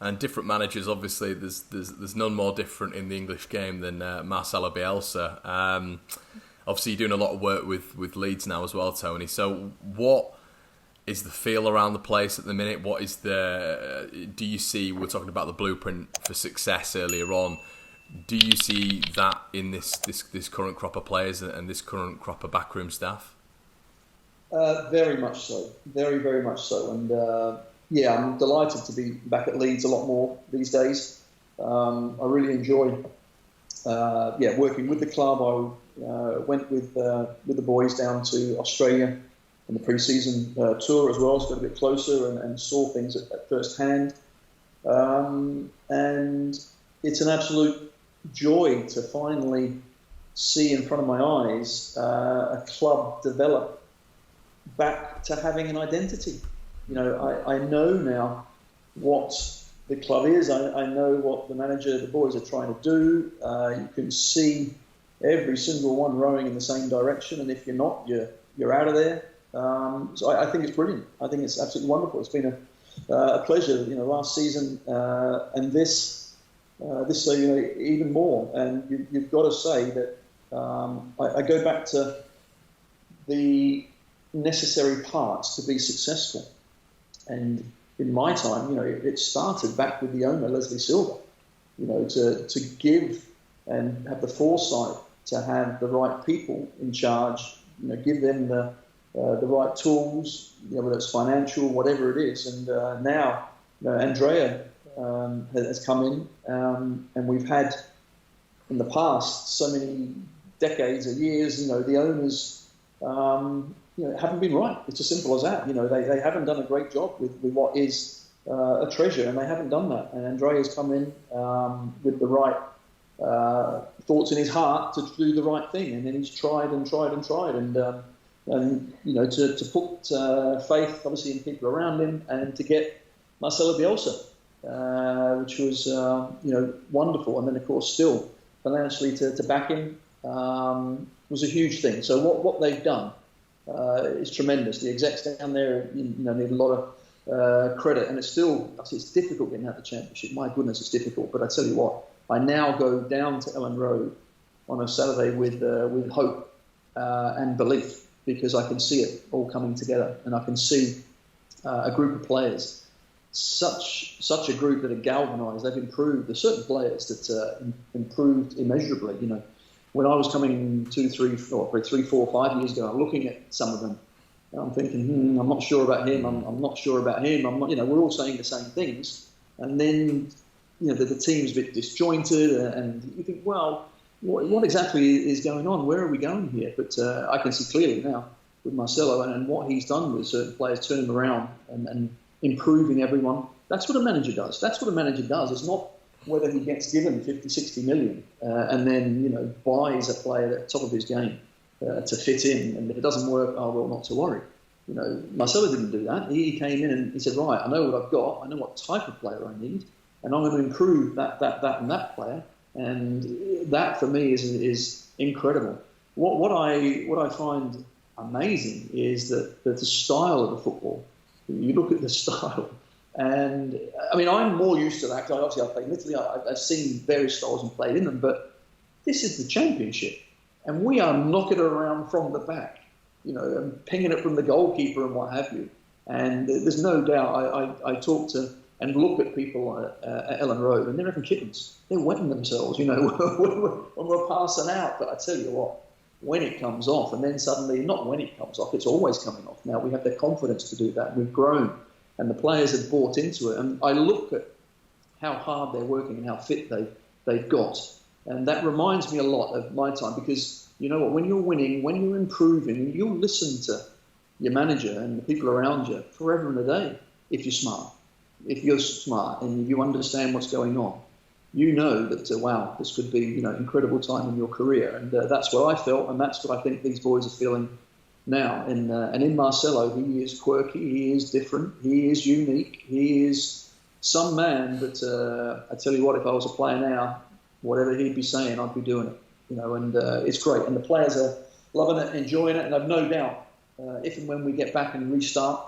And different managers, obviously, there's none more different in the English game than Marcelo Bielsa. Obviously, you're doing a lot of work with Leeds now as well, Tony. So what is the feel around the place at the minute? What is do you see, we're talking about the blueprint for success earlier on, do you see that in this current crop of players and this current crop of backroom staff? Very much so. Very, very much so. And yeah, I'm delighted to be back at Leeds a lot more these days. I really enjoy working with the club. I went with the boys down to Australia in the pre-season tour as well, so got a bit closer and saw things at first hand. And it's an absolute joy to finally see in front of my eyes a club develop back to having an identity. You know, I know now what the club is. I know what the manager, the boys are trying to do. You can see every single one rowing in the same direction, and if you're not, you're out of there. So I think it's brilliant. I think it's absolutely wonderful. It's been a pleasure. You know, last season and this even more. And you've got to say that I go back to the necessary parts to be successful. And in my time, you know, it started back with the owner, Leslie Silver, you know, to give and have the foresight to have the right people in charge, you know, give them the right tools, you know, whether it's financial, whatever it is. And now, you know, Andrea has come in, and we've had in the past so many decades or years, you know, the owners, you know, haven't been right. It's as simple as that. You know, they haven't done a great job with what is a treasure, and they haven't done that. And Andrea's come in with the right thoughts in his heart to do the right thing, and then he's tried and tried and tried, and you know, to put faith obviously in people around him, and to get Marcelo Bielsa, which was you know, wonderful. And then of course still financially to back him was a huge thing. So what they've done is tremendous. The execs down there, you know, need a lot of credit, and it's difficult getting out the championship. My goodness, it's difficult. But I tell you what, I now go down to Ellen Road on a Saturday with hope and belief, because I can see it all coming together, and I can see a group of players, such a group that are galvanised. They've improved. There's certain players that improved immeasurably. You know, when I was coming 3, 4, 5 years ago, I'm looking at some of them, and I'm thinking, I'm not sure about him. I'm not sure about him. I'm not. You know, we're all saying the same things, and then, you know, the team's a bit disjointed, and you think, well, what exactly is going on? Where are we going here? But I can see clearly now with Marcelo and what he's done with certain players, turning them around and improving everyone. That's what a manager does. That's what a manager does. It's not whether he gets given 50, 60 million and then, you know, buys a player at the top of his game to fit in. And if it doesn't work, oh, well, not to worry. You know, Marcelo didn't do that. He came in and he said, right, I know what I've got. I know what type of player I need, and I'm going to improve that and that player. And that for me is incredible. What I find amazing is that the style of the football. You look at the style, and I mean, I'm more used to that because obviously I played in Italy. I've seen various styles and played in them, but this is the championship, and we are knocking it around from the back, you know, and pinging it from the goalkeeper and what have you. And there's no doubt. I talk to and look at people at Ellen Road, and they're having kittens. They're wetting themselves, you know, when we're passing out. But I tell you what, when it comes off, and then suddenly, not when it comes off, it's always coming off. Now we have the confidence to do that. We've grown, and the players have bought into it. And I look at how hard they're working and how fit they've got. And that reminds me a lot of my time, because, you know what, when you're winning, when you're improving, you'll listen to your manager and the people around you forever and a day if you're smart. If you're smart and you understand what's going on, you know that, wow, this could be, you know, incredible time in your career. And that's what I felt, and that's what I think these boys are feeling now. And in Marcelo, he is quirky, he is different, he is unique, he is some man that, I tell you what, if I was a player now, whatever he'd be saying, I'd be doing it. You know, and it's great. And the players are loving it, enjoying it, and I've no doubt if and when we get back and restart,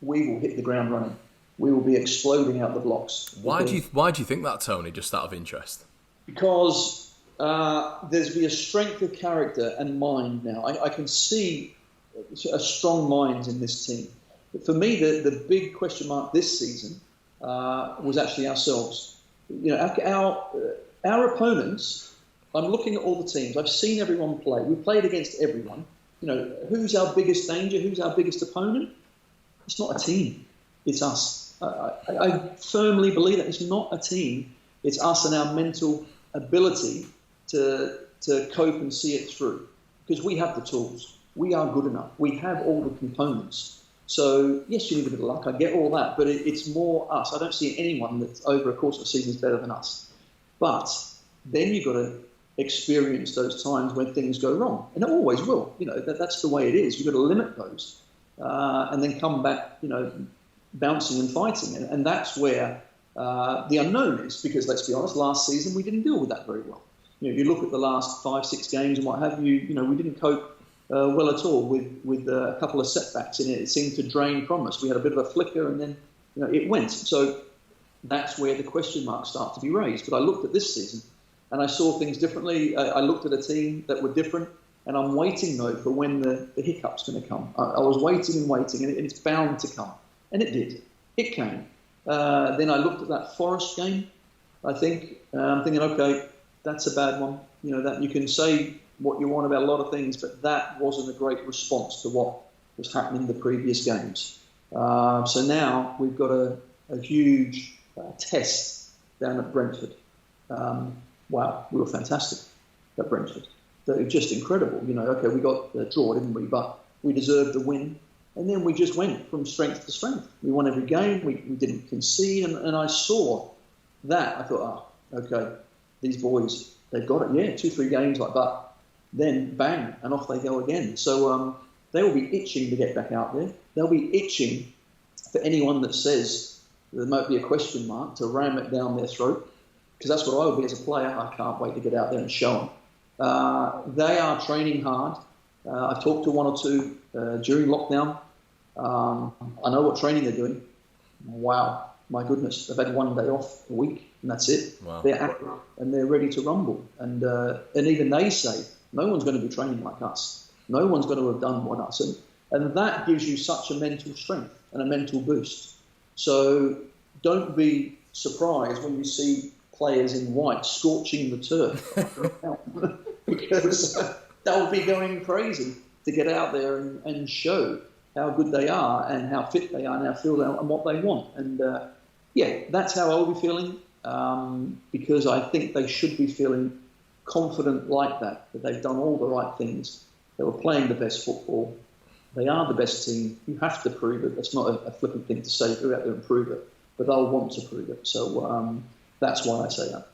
we will hit the ground running. we will be exploding out the blocks. Why do you think that, Tony? Just out of interest. Because there's be a strength of character and mind now. I can see a strong minds in this team. But for me, the big question mark this season was actually ourselves. You know, our opponents. I'm looking at all the teams. I've seen everyone play. We've played against everyone. You know, who's our biggest danger? Who's our biggest opponent? It's not a team. It's us. I firmly believe that it's not a team. It's us and our mental ability to cope and see it through. Because we have the tools. We are good enough. We have all the components. So, yes, you need a bit of luck. I get all that. But it's more us. I don't see anyone that's over a course of a season is better than us. But then you've got to experience those times when things go wrong. And it always will. You know, that's the way it is. You've got to limit those. And then come back, you know, bouncing and fighting. And that's where the unknown is. Because, let's be honest, last season we didn't deal with that very well. You know, you look at the last 5-6 games and what have you, you know, we didn't cope well at all with a couple of setbacks in it. It seemed to drain from us. We had a bit of a flicker and then, you know, it went. So that's where the question marks start to be raised. But I looked at this season and I saw things differently. I looked at a team that were different, and I'm waiting, though, for when the hiccup's going to come. I was waiting and waiting, and it's bound to come. And it did. It came. Then I looked at that Forest game, I think. I'm thinking, okay, that's a bad one. You know, that you can say what you want about a lot of things, but that wasn't a great response to what was happening in the previous games. So now we've got a huge test down at Brentford. Wow, we were fantastic at Brentford. They were just incredible. You know, okay, we got the draw, didn't we? But we deserved the win. And then we just went from strength to strength. We won every game. We didn't concede. And I saw that. I thought, okay, these boys, they've got it. Yeah, 2-3 games like that. Then bang, and off they go again. So they will be itching to get back out there. They'll be itching for anyone that says there might be a question mark to ram it down their throat. Because that's what I would be as a player. I can't wait to get out there and show them. They are training hard. I've talked to one or two during lockdown. I know what training they're doing. Wow, my goodness. They've had one day off a week, and that's it. Wow. They're active, and they're ready to rumble. And even they say, no one's going to be training like us. No one's going to have done what us. And that gives you such a mental strength and a mental boost. So don't be surprised when you see players in white scorching the turf because they'll be going crazy to get out there and show how good they are and how fit they are and how fit they are and what they want. And yeah, that's how I'll be feeling because I think they should be feeling confident like that they've done all the right things. They were playing the best football. They are the best team. You have to prove it. That's not a flippant thing to say. Go out there and prove it. But they'll want to prove it. So that's why I say that.